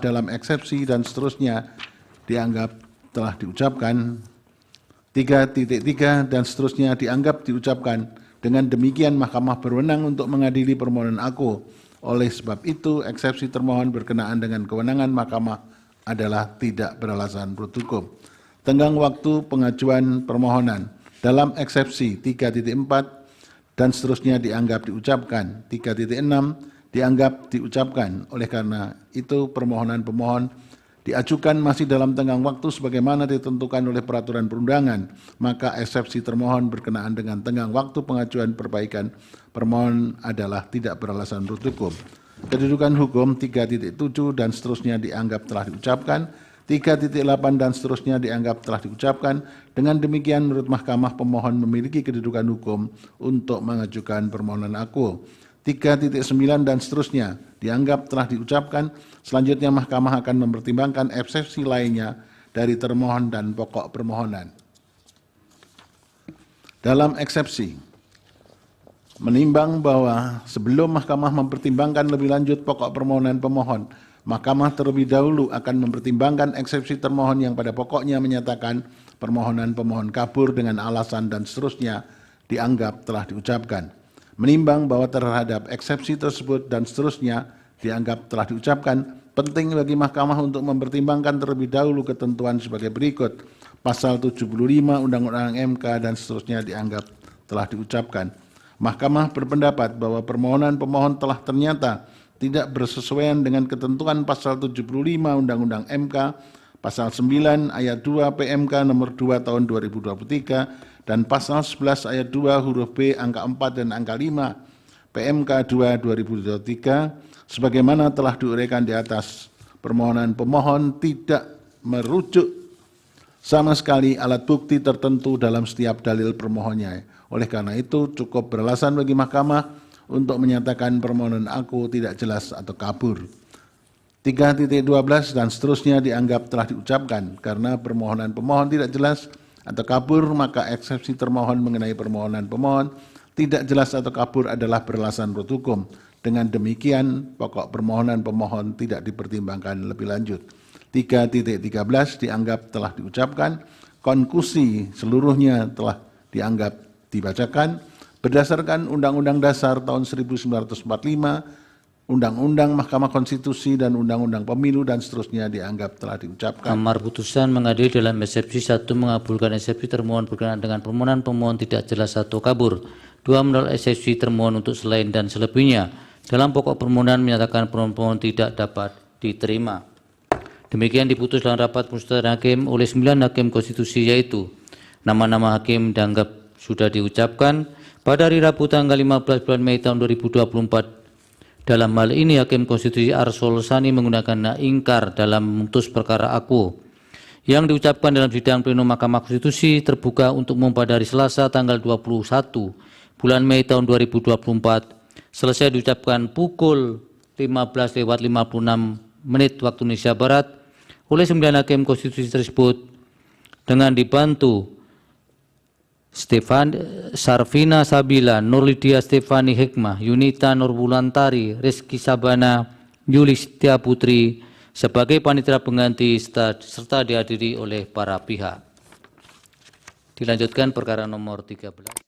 dalam eksepsi dan seterusnya dianggap telah diucapkan. 3.3 dan seterusnya dianggap diucapkan. Dengan demikian Mahkamah berwenang untuk mengadili permohonan aku. Oleh sebab itu, eksepsi termohon berkenaan dengan kewenangan Mahkamah adalah tidak beralasan menurut hukum. Tenggang waktu pengajuan permohonan dalam eksepsi 3.4 dan seterusnya dianggap diucapkan. 3.6 dianggap diucapkan. Oleh karena itu permohonan pemohon diajukan masih dalam tenggang waktu sebagaimana ditentukan oleh peraturan perundangan, maka eksepsi termohon berkenaan dengan tenggang waktu pengajuan perbaikan permohon adalah tidak beralasan menurut hukum. Kedudukan hukum 3.7 dan seterusnya dianggap telah diucapkan. 3.8 dan seterusnya dianggap telah diucapkan. Dengan demikian menurut Mahkamah pemohon memiliki kedudukan hukum untuk mengajukan permohonan aku. 3.9 dan seterusnya dianggap telah diucapkan. Selanjutnya Mahkamah akan mempertimbangkan eksepsi lainnya dari termohon dan pokok permohonan. Dalam eksepsi, menimbang bahwa sebelum Mahkamah mempertimbangkan lebih lanjut pokok permohonan pemohon, Mahkamah terlebih dahulu akan mempertimbangkan eksepsi termohon yang pada pokoknya menyatakan permohonan pemohon kabur dengan alasan dan seterusnya dianggap telah diucapkan. Menimbang bahwa terhadap eksepsi tersebut dan seterusnya dianggap telah diucapkan, penting bagi Mahkamah untuk mempertimbangkan terlebih dahulu ketentuan sebagai berikut. Pasal 75 Undang-Undang MK dan seterusnya dianggap telah diucapkan. Mahkamah berpendapat bahwa permohonan pemohon telah ternyata tidak bersesuaian dengan ketentuan pasal 75 Undang-Undang MK, pasal 9 ayat 2 PMK nomor 2 tahun 2023 dan pasal 11 ayat 2 huruf B angka 4 dan angka 5 PMK 2 2023 sebagaimana telah diuraikan di atas. Permohonan pemohon tidak merujuk sama sekali alat bukti tertentu dalam setiap dalil permohonnya. Oleh karena itu cukup beralasan bagi Mahkamah untuk menyatakan permohonan aku tidak jelas atau kabur. 3.12 dan seterusnya dianggap telah diucapkan. Karena permohonan pemohon tidak jelas atau kabur, maka eksepsi termohon mengenai permohonan pemohon tidak jelas atau kabur adalah beralasan menurut hukum. Dengan demikian, pokok permohonan pemohon tidak dipertimbangkan lebih lanjut. 3.13 dianggap telah diucapkan. Konklusi seluruhnya telah dianggap dibacakan. Berdasarkan Undang-Undang Dasar tahun 1945, Undang-Undang Mahkamah Konstitusi dan Undang-Undang Pemilu dan seterusnya dianggap telah diucapkan. Amar putusan mengadili dalam eksepsi 1 mengabulkan eksepsi termohon berkenaan dengan permohonan pemohon tidak jelas atau kabur. 2 menolak eksepsi termohon untuk selain dan selebihnya. Dalam pokok permohonan menyatakan permohonan tidak dapat diterima. Demikian diputus dalam rapat musyawarah hakim oleh 9 hakim konstitusi, yaitu nama-nama hakim dianggap sudah diucapkan pada hari Rabu tanggal 15 bulan Mei tahun 2024. Dalam hal ini Hakim Konstitusi Arsul Sani menggunakan hak ingkar dalam memutus perkara aku yang diucapkan dalam sidang pleno Mahkamah Konstitusi terbuka untuk umum pada hari Selasa tanggal 21 bulan Mei tahun 2024 selesai diucapkan pukul 15.56 waktu Indonesia Barat oleh 9 hakim konstitusi tersebut dengan dibantu Sarvina Sabila, Nurlidia Stefani Hikmah, Yunita Nurwulantari, Rizky Sabana, Yulistia Putri sebagai panitia pengganti serta dihadiri oleh para pihak. Dilanjutkan perkara nomor 13.